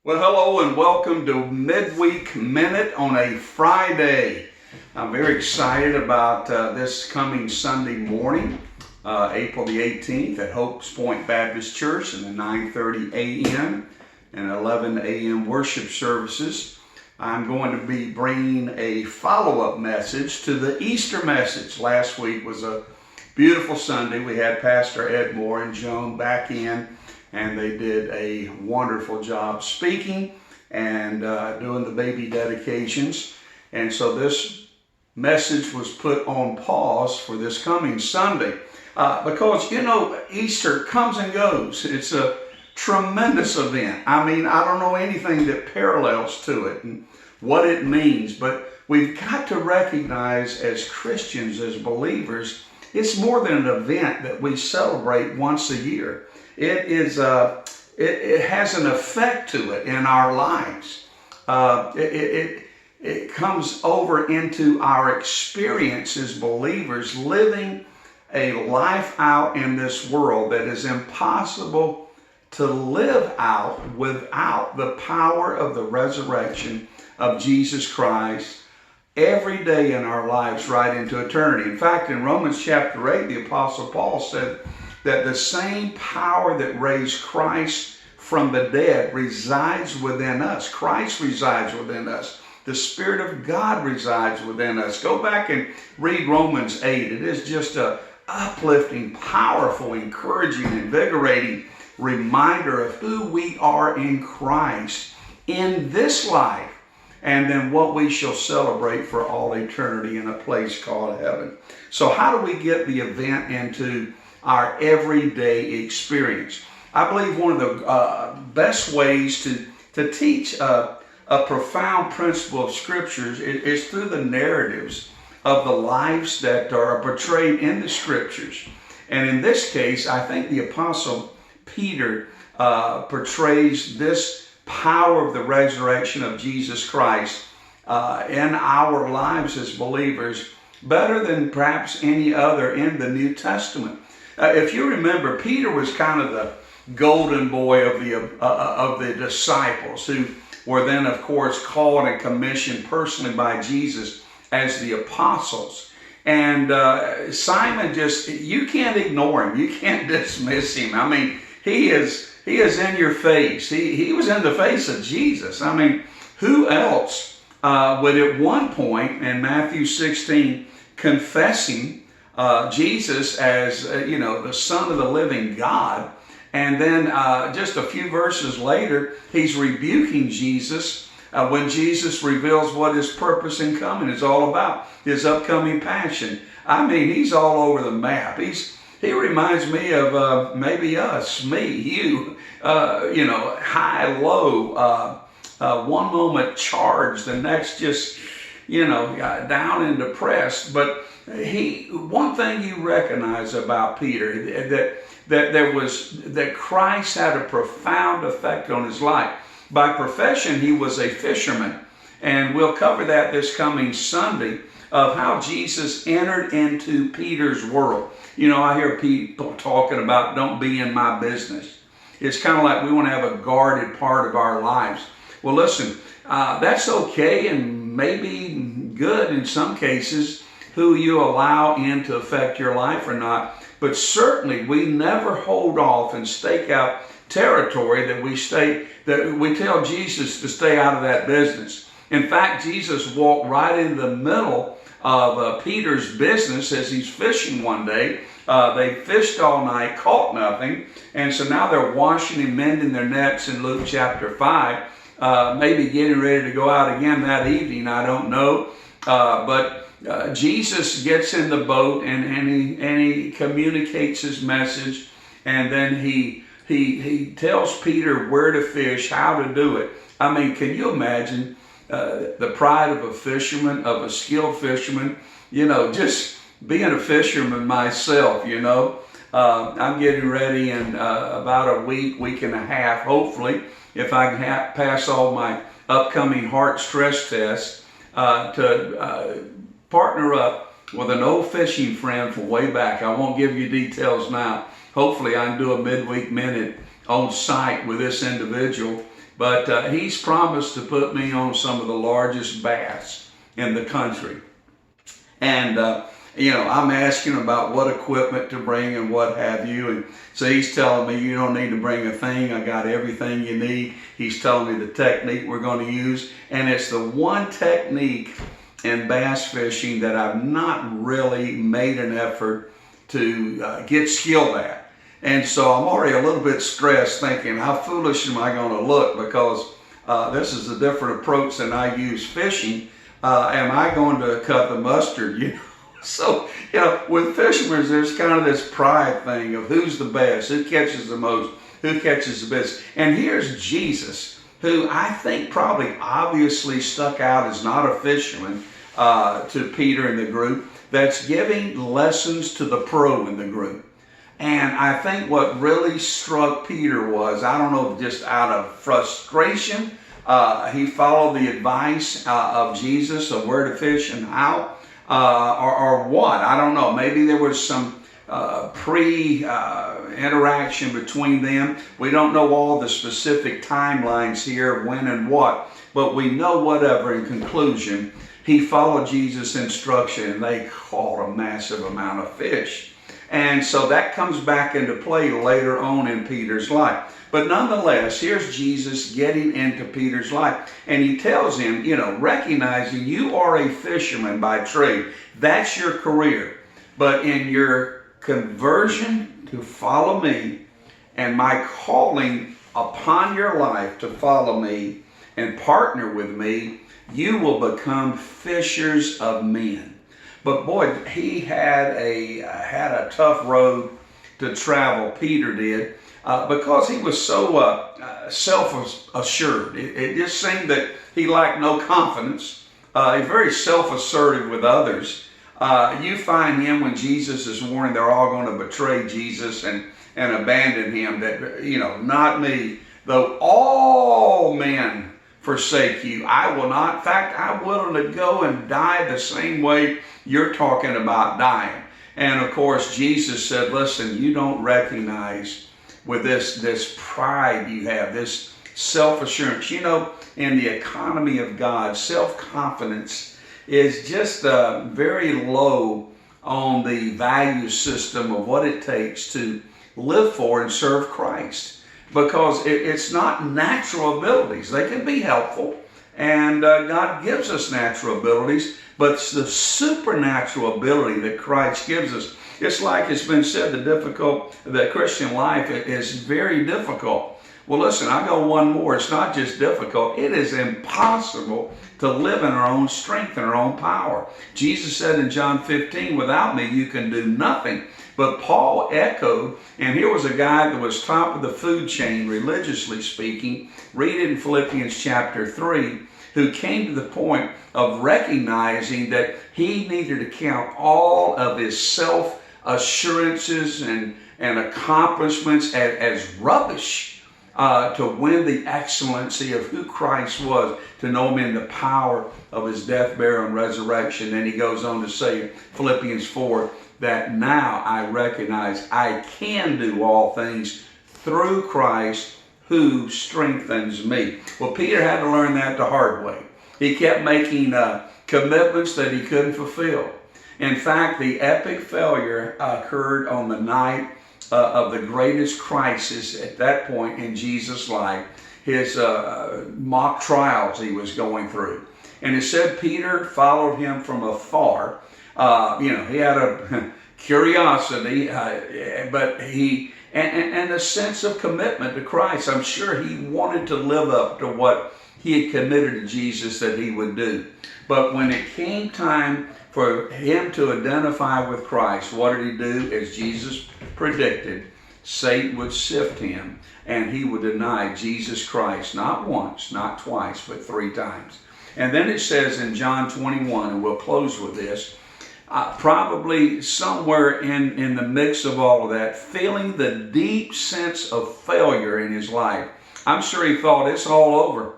Well, hello and welcome to Midweek Minute on a Friday. I'm very excited about this coming Sunday morning, April the 18th at Hopes Point Baptist Church in the 9:30 a.m. and 11 a.m. worship services. I'm going to be bringing a follow-up message to the Easter message. Last week was a beautiful Sunday. We had Pastor Ed Moore and Joan back in, and they did a wonderful job speaking and doing the baby dedications. And so this message was put on pause for this coming Sunday because, Easter comes and goes. It's a tremendous event. I mean, I don't know anything that parallels to it and what it means, but we've got to recognize as Christians, as believers, it's more than an event that we celebrate once a year. It is. It has an effect to it in our lives. It comes over into our experience as believers, living a life out in this world that is impossible to live out without the power of the resurrection of Jesus Christ every day in our lives right into eternity. In fact, in Romans chapter 8, the Apostle Paul said that the same power that raised Christ from the dead resides within us. Christ resides within us. The Spirit of God resides within us. Go back and read Romans 8. It is just an uplifting, powerful, encouraging, invigorating reminder of who we are in Christ in this life, and then what we shall celebrate for all eternity in a place called heaven. So how do we get the event into our everyday experience? I believe one of the best ways to teach a profound principle of Scriptures is through the narratives of the lives that are portrayed in the Scriptures. And in this case, I think the Apostle Peter portrays this power of the resurrection of Jesus Christ in our lives as believers better than perhaps any other in the New Testament. If you remember, Peter was kind of the golden boy of the disciples, who were then, of course, called and commissioned personally by Jesus as the apostles. And Simon, you can't ignore him. You can't dismiss him. I mean, he is in your face. He was in the face of Jesus. I mean, who else would at one point in Matthew 16 confessing Jesus as, the Son of the living God. And then just a few verses later, he's rebuking Jesus when Jesus reveals what his purpose in coming is all about, his upcoming passion. I mean, he's all over the map. He reminds me of maybe us, me, you, high, low, one moment charged, the next just, down and depressed. But one thing you recognize about Peter, that Christ had a profound effect on his life. By profession, he was a fisherman. And we'll cover that this coming Sunday, of how Jesus entered into Peter's world. I hear people talking about don't be in my business. It's kind of like we want to have a guarded part of our lives. Well, listen, that's okay and maybe good in some cases, who you allow in to affect your life or not. But certainly we never hold off and stake out territory that we tell Jesus to stay out of that business. In fact, Jesus walked right into the middle of Peter's business as he's fishing one day. They fished all night, caught nothing, and so now they're washing and mending their nets in Luke chapter 5, maybe getting ready to go out again that evening, I don't know. But Jesus gets in the boat and he communicates his message, and then he tells Peter where to fish, how to do it. I mean, can you imagine the pride of a fisherman, of a skilled fisherman? Just being a fisherman myself, I'm getting ready in about a week and a half, hopefully, if I can pass all my upcoming heart stress tests, to partner up with an old fishing friend from way back. I won't give you details now. Hopefully I can do a midweek minute on site with this individual But he's promised to put me on some of the largest bass in the country. And, I'm asking about what equipment to bring and what have you. And so he's telling me, you don't need to bring a thing. I got everything you need. He's telling me the technique we're going to use. And it's the one technique in bass fishing that I've not really made an effort to get skilled at. And so I'm already a little bit stressed thinking, how foolish am I going to look, because this is a different approach than I use fishing. Am I going to cut the mustard? So, with fishermen, there's kind of this pride thing of who's the best, who catches the most, who catches the best. And here's Jesus, who I think probably obviously stuck out as not a fisherman to Peter and the group, that's giving lessons to the pro in the group. And I think what really struck Peter was, I don't know, just out of frustration, he followed the advice of Jesus of where to fish and how. Or what, I don't know. Maybe there was some interaction between them. We don't know all the specific timelines here, when and what, but we know whatever, in conclusion, he followed Jesus' instruction and they caught a massive amount of fish. And so that comes back into play later on in Peter's life. But nonetheless, here's Jesus getting into Peter's life. And he tells him, recognizing you are a fisherman by trade. That's your career. But in your conversion to follow me and my calling upon your life to follow me and partner with me, you will become fishers of men. But boy, he had a tough road to travel, Peter did. Because he was so self-assured. It just seemed that he lacked no confidence. He's very self-assertive with others. You find him when Jesus is warning they're all going to betray Jesus and abandon him. That, not me. Though all men forsake you, I will not. In fact, I'm willing to go and die the same way you're talking about dying. And of course, Jesus said, listen, you don't recognize with this pride you have, this self-assurance. In the economy of God, self-confidence is just very low on the value system of what it takes to live for and serve Christ. Because it's not natural abilities. They can be helpful, and God gives us natural abilities, but it's the supernatural ability that Christ gives us. It's like it's been said, the Christian life is very difficult. Well, listen, I go one more. It's not just difficult. It is impossible to live in our own strength and our own power. Jesus said in John 15, without me, you can do nothing. But Paul echoed, and here was a guy that was top of the food chain, religiously speaking. Read it in Philippians chapter 3, who came to the point of recognizing that he needed to count all of his self-assurances and accomplishments as rubbish to win the excellency of who Christ was, to know him in the power of his death, burial, and resurrection. Then he goes on to say, Philippians 4, that now I recognize I can do all things through Christ who strengthens me. Well, Peter had to learn that the hard way. He kept making commitments that he couldn't fulfill. In fact, the epic failure occurred on the night of the greatest crisis at that point in Jesus' life, his mock trials he was going through. And it said Peter followed him from afar. He had a curiosity, but and a sense of commitment to Christ. I'm sure he wanted to live up to what he had committed to Jesus that he would do. But when it came time for him to identify with Christ, what did he do? As Jesus predicted, Satan would sift him and he would deny Jesus Christ, not once, not twice, but 3 times. And then it says in John 21, and we'll close with this, probably somewhere in the mix of all of that, feeling the deep sense of failure in his life. I'm sure he thought, it's all over.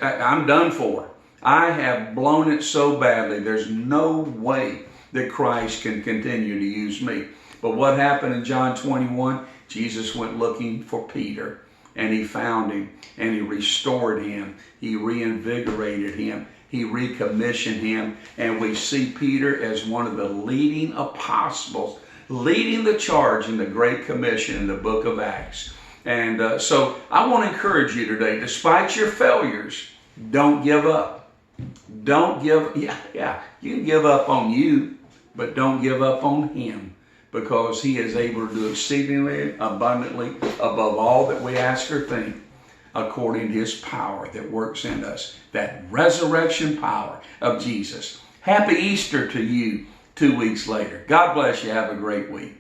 I'm done for. I have blown it so badly. There's no way that Christ can continue to use me. But what happened in John 21? Jesus went looking for Peter. and he found him, and he restored him. He reinvigorated him. He recommissioned him. And we see Peter as one of the leading apostles, leading the charge in the Great Commission in the book of Acts. And so I want to encourage you today, despite your failures, don't give up. Don't give, you can give up on you, but don't give up on him, because he is able to do exceedingly abundantly above all that we ask or think, according to his power that works in us, that resurrection power of Jesus. Happy Easter to you 2 weeks later. God bless you. Have a great week.